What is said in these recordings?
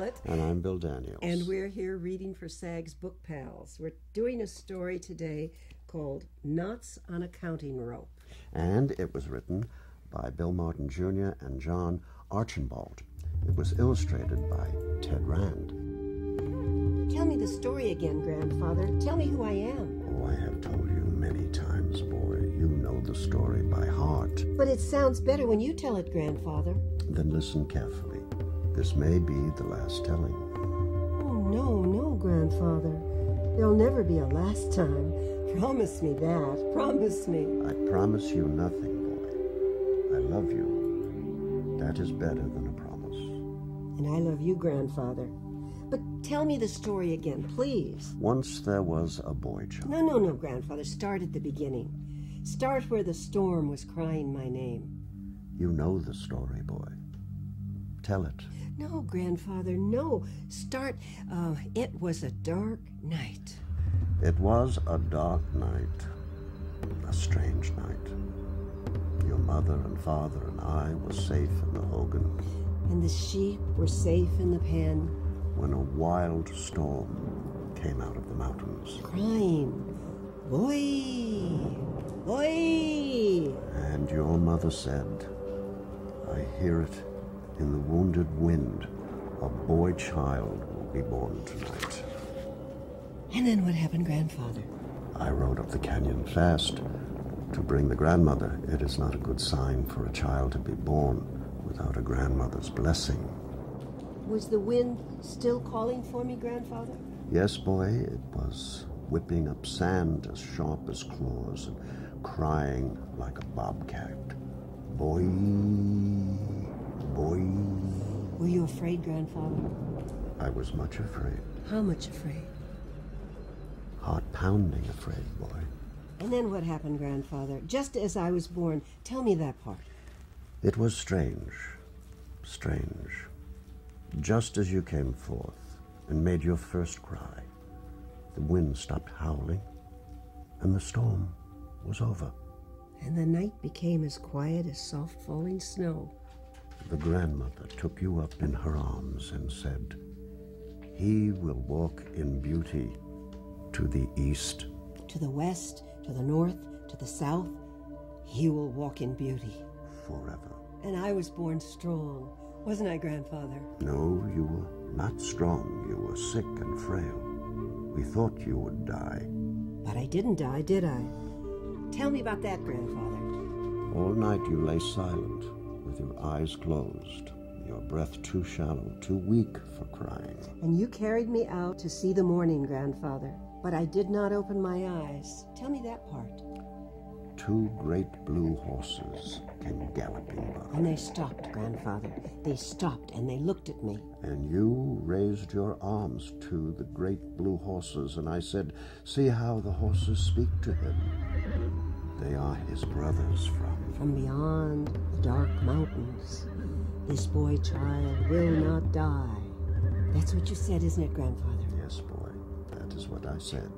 And I'm Bill Daniels. And we're here reading for SAG's Book Pals. We're doing a story today called Knots on a Counting Rope. And it was written by Bill Martin Jr. and John Archambault. It was illustrated by Ted Rand. Tell me the story again, Grandfather. Tell me who I am. Oh, I have told you many times, boy. You know the story by heart. But it sounds better when you tell it, Grandfather. Then listen carefully. This may be the last telling. Oh, no, Grandfather. There'll never be a last time. Promise me that. Promise me. I promise you nothing, boy. I love you. That is better than a promise. And I love you, Grandfather. But tell me the story again, please. Once there was a boy child. No, Grandfather. Start at the beginning. Start where the storm was crying my name. You know the story, boy. Tell it. No, Grandfather, no. Start, it was a dark night. It was a dark night. A strange night. Your mother and father and I were safe in the Hogan. And the sheep were safe in the pen. When a wild storm came out of the mountains. Crying, boy, boy. And your mother said, I hear it in the wounded wind. A boy child will be born tonight. And then what happened, Grandfather? I rode up the canyon fast to bring the grandmother. It is not a good sign for a child to be born without a grandmother's blessing. Was the wind still calling for me, Grandfather? Yes, boy, it was whipping up sand as sharp as claws and crying like a bobcat. Boy, boy. Were you afraid, Grandfather? I was much afraid. How much afraid? Heart-pounding afraid, boy. And then what happened, Grandfather? Just as I was born. Tell me that part. It was strange. Just as you came forth and made your first cry, the wind stopped howling, and the storm was over. And the night became as quiet as soft falling snow. The grandmother took you up in her arms and said, He will walk in beauty to the east, to the west, to the north, to the south. He will walk in beauty. Forever. And I was born strong, wasn't I, Grandfather? No, you were not strong. You were sick and frail. We thought you would die. But I didn't die, did I? Tell me about that, Grandfather. All night you lay silent, with your eyes closed, your breath too shallow, too weak for crying. And you carried me out to see the morning, Grandfather. But I did not open my eyes. Tell me that part. Two great blue horses came galloping by. And they stopped, Grandfather. They stopped and they looked at me. And you raised your arms to the great blue horses, and I said, See how the horses speak to him. They are his brothers from beyond the dark mountains. This boy child will not die. That's what you said, isn't it, Grandfather? Yes, boy. That is what I said.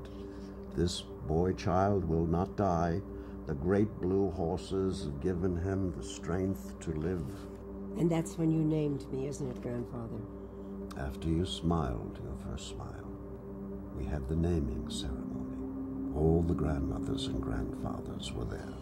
This boy child will not die. The great blue horses have given him the strength to live. And that's when you named me, isn't it, Grandfather? After you smiled your first smile, we had the naming ceremony. All the grandmothers and grandfathers were there.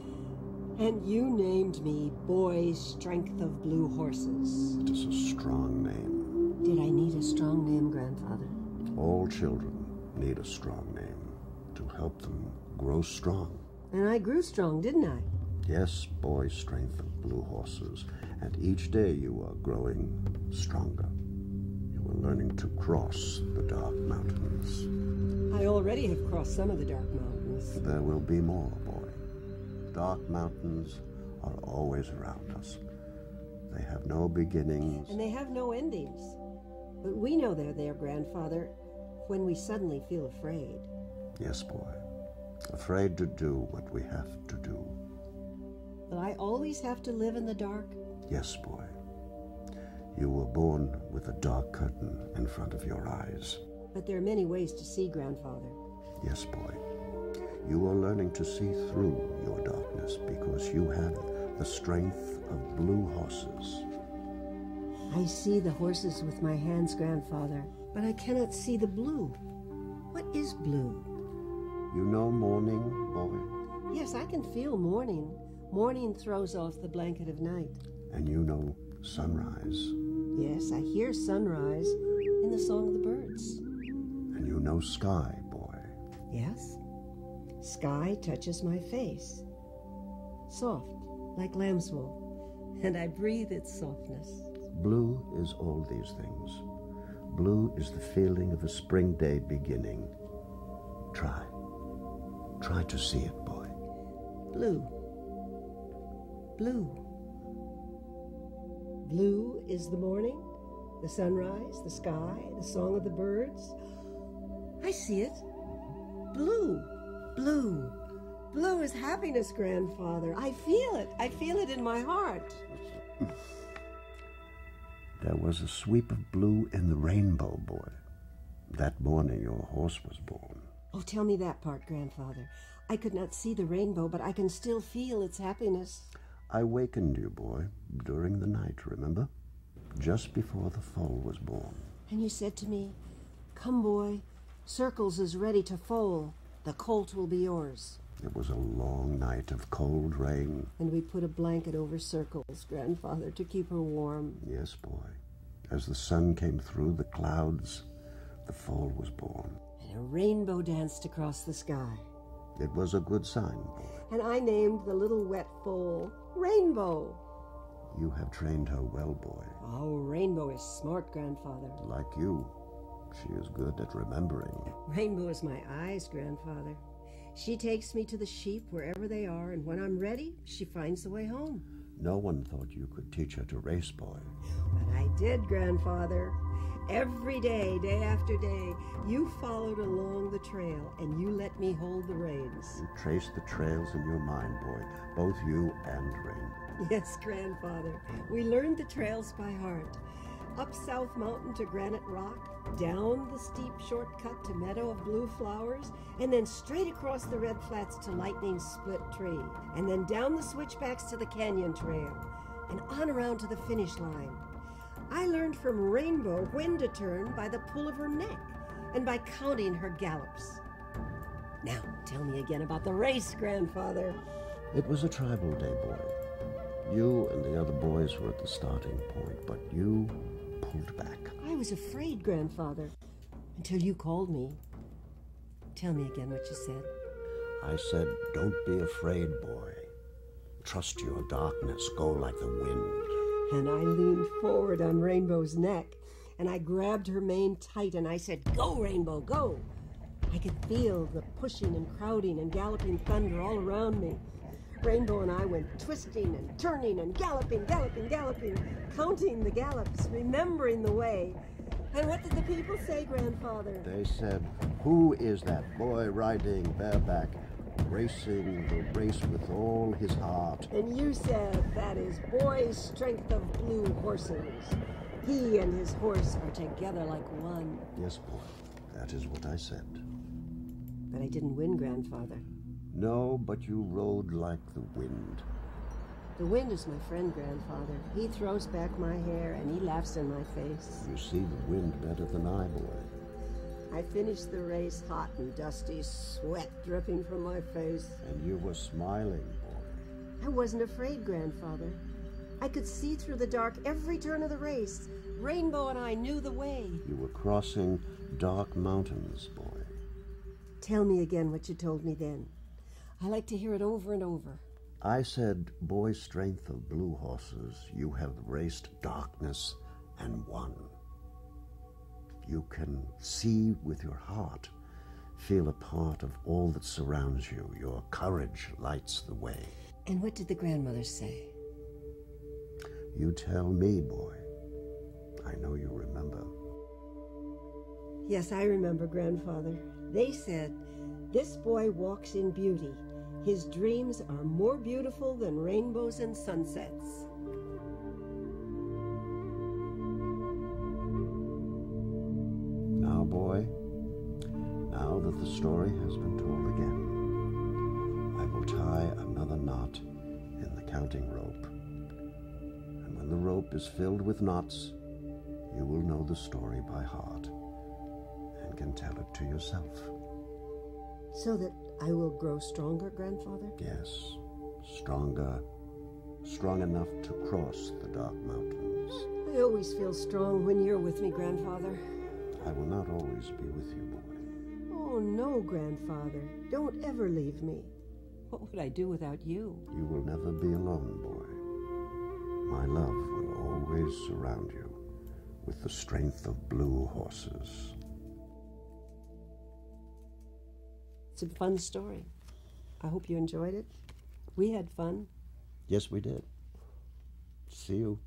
And you named me Boy Strength of Blue Horses. It is a strong name. Did I need a strong name, Grandfather? All children need a strong name to help them grow strong. And I grew strong, didn't I? Yes, Boy Strength of Blue Horses. And each day you are growing stronger. You are learning to cross the dark mountains. I already have crossed some of the dark mountains. There will be more, boy. Dark mountains are always around us. They have no beginnings. And they have no endings. But we know they're there, Grandfather, when we suddenly feel afraid. Yes, boy. Afraid to do what we have to do. Will I always have to live in the dark? Yes, boy. You were born with a dark curtain in front of your eyes. But there are many ways to see, Grandfather. Yes, boy. You are learning to see through your darkness because you have the strength of blue horses. I see the horses with my hands, grandfather, but I cannot see the blue. What is blue? You know morning, boy? Yes, I can feel morning. Morning throws off the blanket of night. And you know sunrise? Yes, I hear sunrise in the song of the birds. And you know sky, boy? Yes. Sky touches my face. Soft, like lamb's wool. And I breathe its softness. Blue is all these things. Blue is the feeling of a spring day beginning. Try. Try to see it, boy. Blue. Blue. Blue is the morning, the sunrise, the sky, the song of the birds. I see it. Blue. Blue. Blue is happiness, grandfather. I feel it. I feel it in my heart. There was a sweep of blue in the rainbow, boy. That morning your horse was born. Oh, tell me that part, grandfather. I could not see the rainbow, but I can still feel its happiness. I wakened you, boy, during the night, remember? Just before the foal was born. And you said to me, "Come, boy, Circles is ready to foal. The colt will be yours." It was a long night of cold rain. And we put a blanket over Circles, grandfather, to keep her warm. Yes, boy. As the sun came through the clouds, the foal was born. And a rainbow danced across the sky. It was a good sign, boy. And I named the little wet foal Rainbow. You have trained her well, boy. Oh, Rainbow is smart, grandfather. Like you, she is good at remembering. Rainbow is my eyes, grandfather. She takes me to the sheep wherever they are, and when I'm ready, she finds the way home. No one thought you could teach her to race, boy. But I did, grandfather. Every day, day after day, you followed along the trail, and you let me hold the reins. You traced the trails in your mind, boy, both you and Rainbow. Yes, grandfather. We learned the trails by heart. Up South Mountain to Granite Rock, down the steep shortcut to Meadow of Blue Flowers, and then straight across the Red Flats to Lightning Split Tree, and then down the switchbacks to the Canyon Trail, and on around to the finish line. I learned from Rainbow when to turn by the pull of her neck and by counting her gallops. Now, tell me again about the race, grandfather. It was a tribal day, boy. You and the other boys were at the starting point, but you pulled back. I was afraid, grandfather, until you called me. Tell me again what you said. I said, don't be afraid, boy. Trust your darkness. Go like the wind. And I leaned forward on Rainbow's neck, and I grabbed her mane tight, and I said, "Go, Rainbow, go!" I could feel the pushing and crowding and galloping thunder all around me. Rainbow and I went twisting and turning and galloping, galloping, galloping, counting the gallops, remembering the way. And what did the people say, grandfather? They said, who is that boy riding bareback, racing the race with all his heart? And you said, that is boy's strength of blue horses. He and his horse are together like one. Yes, boy, that is what I said. But I didn't win, grandfather. No, but you rode like the wind. The wind is my friend, grandfather. He throws back my hair and he laughs in my face. You see the wind better than I, boy. I finished the race hot and dusty, sweat dripping from my face. And you were smiling, boy. I wasn't afraid, grandfather. I could see through the dark every turn of the race. Rainbow and I knew the way. You were crossing dark mountains, boy. Tell me again what you told me then. I like to hear it over and over. I said, boy strength of blue horses, you have raced darkness and won. You can see with your heart, feel a part of all that surrounds you. Your courage lights the way. And what did the grandmothers say? You tell me, boy. I know you remember. Yes, I remember, grandfather. They said, this boy walks in beauty. His dreams are more beautiful than rainbows and sunsets. Now, boy, now that the story has been told again, I will tie another knot in the counting rope. And when the rope is filled with knots, you will know the story by heart and can tell it to yourself. So that I will grow stronger, Grandfather? Yes, stronger, strong enough to cross the dark mountains. I always feel strong when you're with me, Grandfather. I will not always be with you, boy. Oh, no, Grandfather. Don't ever leave me. What would I do without you? You will never be alone, boy. My love will always surround you with the strength of blue horses. It's a fun story. I hope you enjoyed it. We had fun. Yes, we did. See you.